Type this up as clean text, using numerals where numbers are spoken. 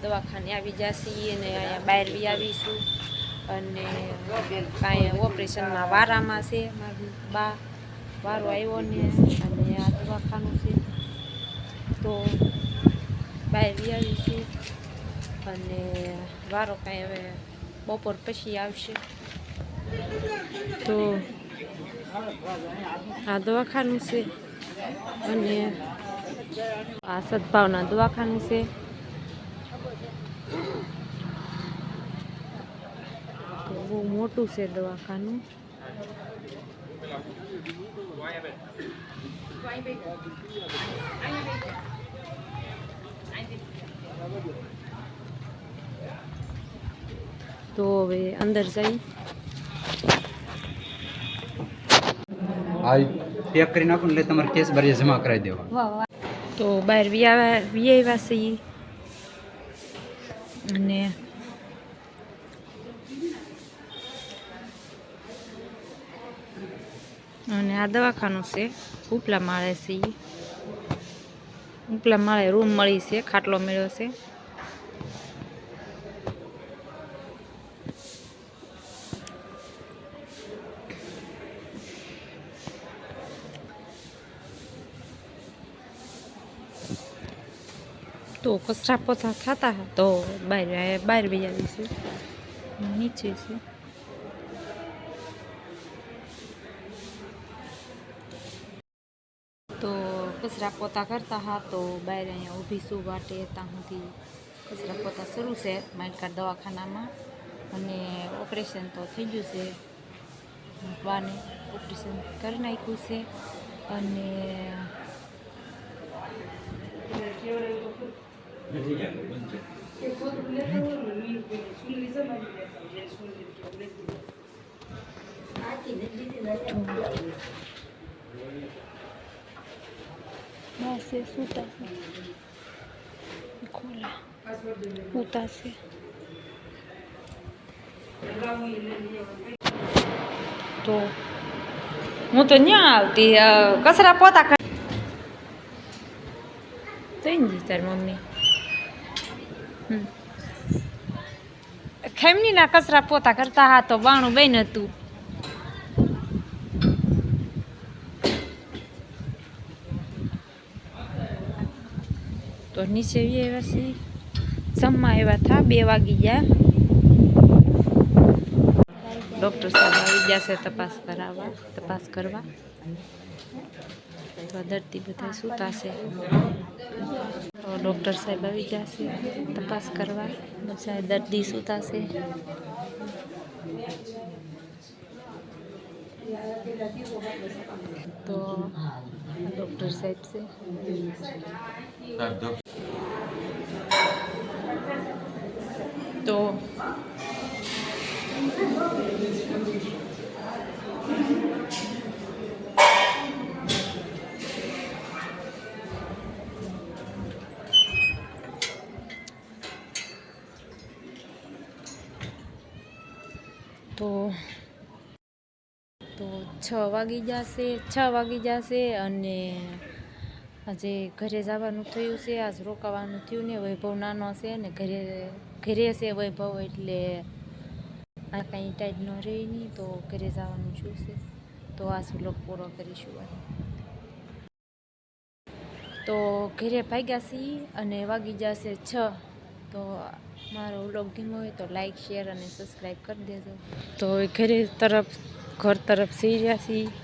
દવાખાને આવી જશે અને અહીંયા બહાર બી આવીશું અને કાંઈ ઓપરેશનમાં વારામાં છે મારું બા વારો આવ્યો ને અને આ દવાખાનું છે તો બહાર બી આવીશું અને વારો કાંઈ હવે બપોર પછી આવશે તો આ દવાખાનું છે અને આ સદભાવના દવાખાનું છે તો બહુ મોટું છે દવાખાનું તો હવે અંદર જઈ આ પેક કરી નાખો એટલે તમારે કેસ બારી જમા કરાવી દેવા તો બહાર આવ્યા છીએ અને આ દવાખાનું છે ઉપલા માળે છે ઉપલા માળે રૂમ મળી છે ખાટલો મળ્યો છે તો કચરા પોતા થતા તો બહાર બી આવીશું નીચે છે તો કચરા પોતા કરતા હા તો બહાર અહીંયા ઊભી શું વાટે ત્યાં સુધી કચરા પોતા શરૂ છે માઇલકાર દવાખાનામાં અને ઓપરેશન તો થઈ ગયું છે બાને ઓપરેશન કરી નાખ્યું છે અને બસ એ સૂતા છે ખોલા સૂતા છે તો હું તો ન્યા આવતી કચરા પોતા થઈ ને તાર મમ્મી ખેમની ના કચરા પોતા કરતા હા તો બાણું બેન હતું તો નીચે આવ્યા છે જમવા આવ્યા હતા 2 વાગી ગયા ડૉક્ટર સાહેબ આવી ગયા છે તપાસ કરવા તો દર્દી બધા સૂતા છે તો ડૉક્ટર સાહેબ આવી ગયા છે તપાસ કરવા બધા દર્દી સૂતા છે તો ડૉક્ટર સાહેબ છે તો તો 6 વાગી જશે અને આજે ઘરે જવાનું થયું છે આજ રોકાવાનું થયું ને વૈભવ નાનો છે ને ઘરે છે વૈભવ એટલે આ કંઈ ટાઈટ ન રહી નહીં તો ઘરે જવાનું શું છે તો આ વ્લોગ પૂરો કરીશું તો ઘરે ભાગ્યા છીએ અને વાગી જશે 6 તો મારો વ્લોગ ગમ્યો હોય તો લાઈક શેર અને સબસ્ક્રાઈબ કરી દેજો તો ઘર તરફ જઈ રહ્યા છીએ